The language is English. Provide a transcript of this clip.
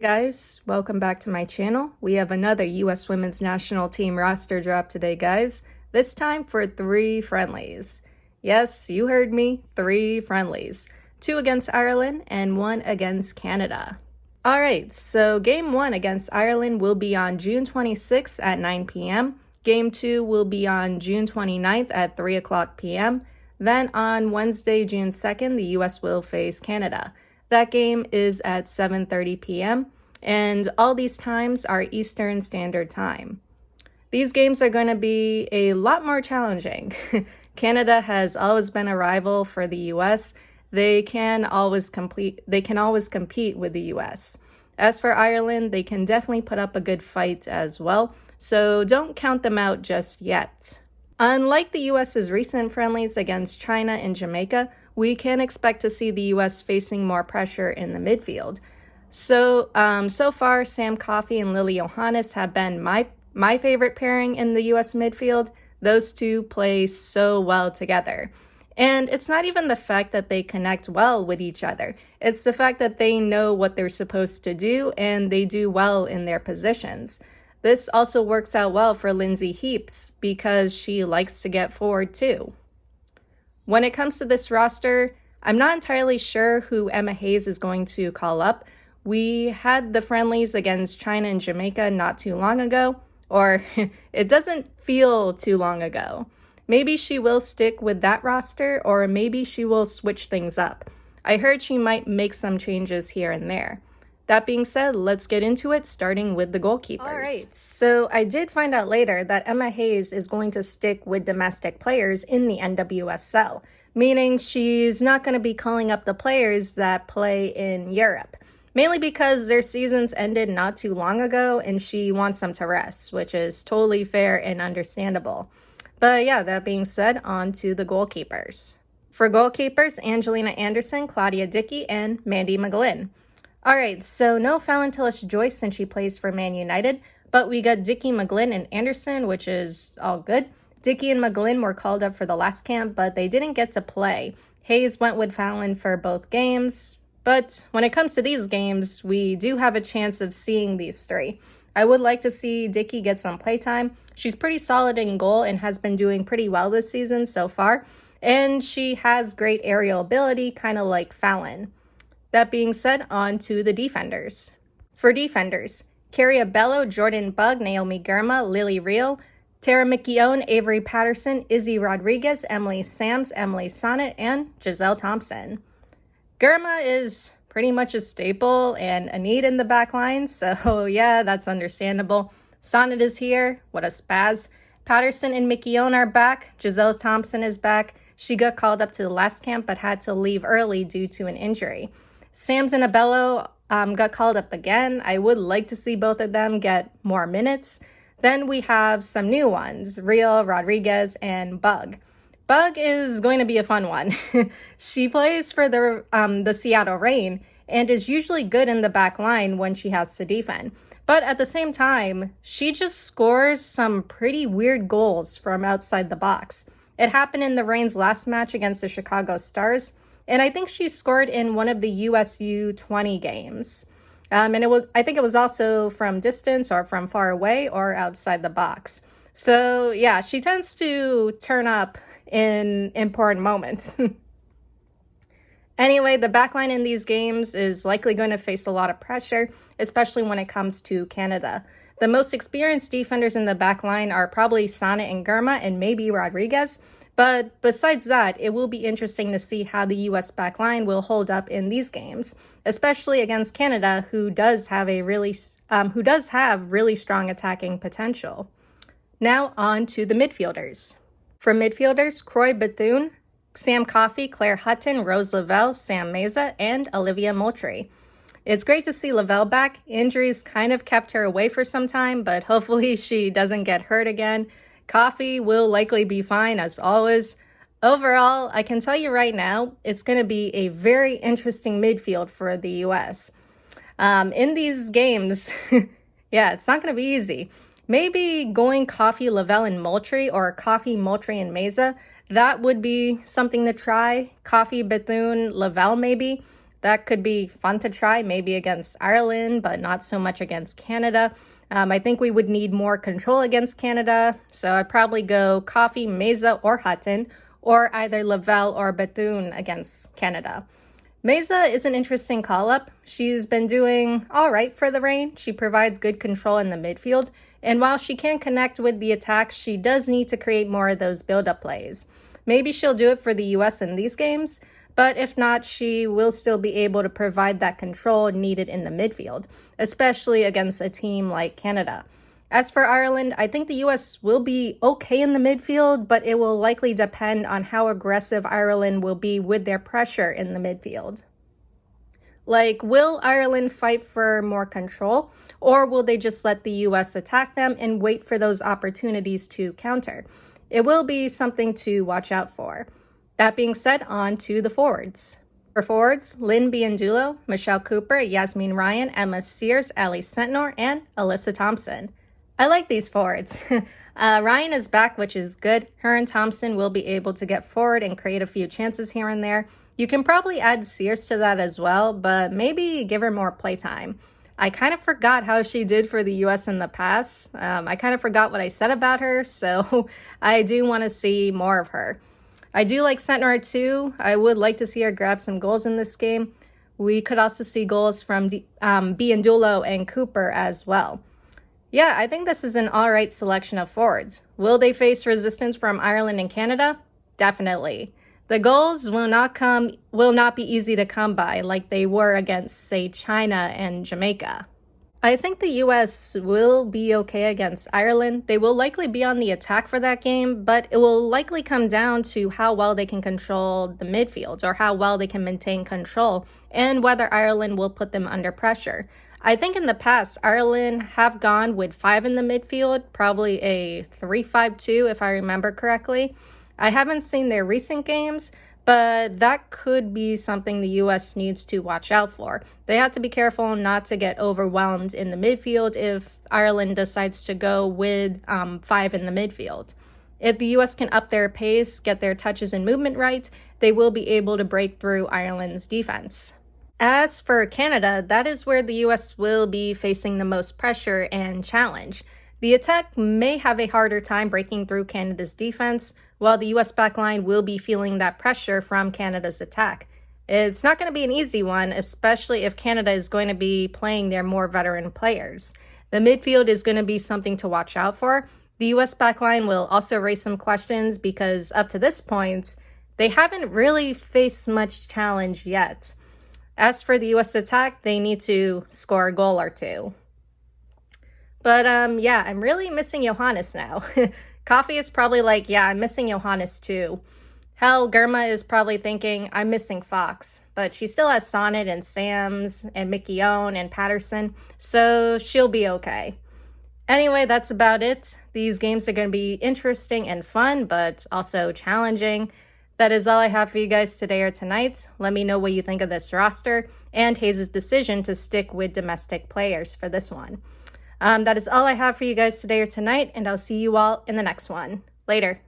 Guys, welcome back to my channel. We have another US Women's National Team roster drop today, guys. This time for 3 friendlies. Yes, you heard me, 3 friendlies. 2 against Ireland and 1 against Canada. Alright, so Game 1 against Ireland will be on June 26th at 9 p.m. Game 2 will be on June 29th at 3 o'clock p.m. Then on Wednesday, June 2nd, the US will face Canada. That game is at 7:30 p.m. and all these times are Eastern Standard Time. These games are going to be a lot more challenging. Canada has always been a rival for the US. They can always compete with the US. As for Ireland, they can definitely put up a good fight as well, so don't count them out just yet. Unlike the US's recent friendlies against China and Jamaica, we can expect to see the US facing more pressure in the midfield. So far, Sam Coffey and Lily Johannes have been my favorite pairing in the US midfield. Those two play so well together. And it's not even the fact that they connect well with each other. It's the fact that they know what they're supposed to do and they do well in their positions. This also works out well for Lindsay Heaps because she likes to get forward too. When it comes to this roster, I'm not entirely sure who Emma Hayes is going to call up. We had the friendlies against China and Jamaica not too long ago, or it doesn't feel too long ago. Maybe she will stick with that roster, or maybe she will switch things up. I heard she might make some changes here and there. That being said, let's get into it, starting with the goalkeepers. All right, so I did find out later that Emma Hayes is going to stick with domestic players in the NWSL, meaning she's not going to be calling up the players that play in Europe, mainly because their seasons ended not too long ago and she wants them to rest, which is totally fair and understandable. But yeah, that being said, on to the goalkeepers. For goalkeepers, Angelina Anderson, Claudia Dickey, and Mandy McGlynn. Alright, so no Valentillis Joyce since she plays for Man United, but we got Dickey, McGlynn, and Anderson, which is all good. Dickey and McGlynn were called up for the last camp, but they didn't get to play. Hayes went with Fallon for both games, but when it comes to these games, we do have a chance of seeing these 3. I would like to see Dickey get some playtime. She's pretty solid in goal and has been doing pretty well this season so far, and she has great aerial ability, kind of like Fallon. That being said, on to the defenders. For defenders, Carrie Abello, Jordan Bugg, Naomi Girma, Lily Reel, Tara McKeown, Avery Patterson, Izzy Rodriguez, Emily Sams, Emily Sonnet, and Giselle Thompson. Girma is pretty much a staple and a need in the back line, so yeah, that's understandable. Sonnet is here, what a spaz. Patterson and McKeown are back. Giselle Thompson is back. She got called up to the last camp but had to leave early due to an injury. Sams and Abello got called up again. I would like to see both of them get more minutes. Then we have some new ones, Reel, Rodriguez, and Bugg. Bugg is going to be a fun one. She plays for the Seattle Reign and is usually good in the back line when she has to defend. But at the same time, she just scores some pretty weird goals from outside the box. It happened in the Reign's last match against the Chicago Stars, and I think she scored in one of the USWNT games. And I think it was also from distance or from far away or outside the box. So yeah, she tends to turn up in important moments. Anyway, the backline in these games is likely going to face a lot of pressure, especially when it comes to Canada. The most experienced defenders in the backline are probably Sonnet and Girma and maybe Rodriguez. But besides that, it will be interesting to see how the US backline will hold up in these games, especially against Canada, who does have really strong attacking potential. Now on to the midfielders. For midfielders, Croy Bethune, Sam Coffey, Claire Hutton, Rose Lavelle, Sam Meza, and Olivia Moultrie. It's great to see Lavelle back. Injuries kind of kept her away for some time, but hopefully she doesn't get hurt again. Coffee will likely be fine as always. Overall, I can tell you right now, it's going to be a very interesting midfield for the US. In these games, yeah, it's not going to be easy. Maybe going Coffey, Lavelle, and Moultrie, or Coffey, Moultrie, and Meza, that would be something to try. Coffey, Bethune, Lavelle maybe. That could be fun to try, maybe against Ireland, but not so much against Canada. I think we would need more control against Canada, so I'd probably go Coffey, Meza, or Hutton, or either Lavelle or Bethune against Canada. Meza is an interesting call-up. She's been doing all right for the Reign. She provides good control in the midfield, and while she can connect with the attack, she does need to create more of those build-up plays. Maybe she'll do it for the US in these games, but if not, she will still be able to provide that control needed in the midfield, especially against a team like Canada. As for Ireland, I think the US will be okay in the midfield, but it will likely depend on how aggressive Ireland will be with their pressure in the midfield. Like, will Ireland fight for more control, or will they just let the US attack them and wait for those opportunities to counter? It will be something to watch out for. That being said, on to the forwards. For forwards, Lynn Biandulo, Michelle Cooper, Yasmin Ryan, Emma Sears, Ali Sentnor, and Alyssa Thompson. I like these forwards. Ryan is back, which is good. Her and Thompson will be able to get forward and create a few chances here and there. You can probably add Sears to that as well, but maybe give her more playtime. I kind of forgot how she did for the US in the past. I kind of forgot what I said about her, so I do want to see more of her. I do like Sentnor too. I would like to see her grab some goals in this game. We could also see goals from Biandulo and Cooper as well. Yeah, I think this is an alright selection of forwards. Will they face resistance from Ireland and Canada? Definitely. The goals will not be easy to come by like they were against, say, China and Jamaica. I think the US will be okay against Ireland. They will likely be on the attack for that game, but it will likely come down to how well they can control the midfield or how well they can maintain control and whether Ireland will put them under pressure. I think in the past, Ireland have gone with 5 in the midfield, probably a 3-5-2 if I remember correctly. I haven't seen their recent games, but that could be something the US needs to watch out for. They have to be careful not to get overwhelmed in the midfield if Ireland decides to go with 5 in the midfield. If the US can up their pace, get their touches and movement right, they will be able to break through Ireland's defense. As for Canada, that is where the US will be facing the most pressure and challenge. The attack may have a harder time breaking through Canada's defense, while the US backline will be feeling that pressure from Canada's attack. It's not going to be an easy one, especially if Canada is going to be playing their more veteran players. The midfield is going to be something to watch out for. The US backline will also raise some questions because up to this point, they haven't really faced much challenge yet. As for the US attack, they need to score a goal or two. But yeah, I'm really missing Johannes now. Coffee is probably like, yeah, I'm missing Johannes too. Hell, Germa is probably thinking, I'm missing Fox. But she still has Sonnet and Sams and Mickey Owen and Patterson, so she'll be okay. Anyway, that's about it. These games are going to be interesting and fun, but also challenging. That is all I have for you guys today or tonight. Let me know what you think of this roster and Hayes' decision to stick with domestic players for this one. That is all I have for you guys today or tonight, and I'll see you all in the next one. Later.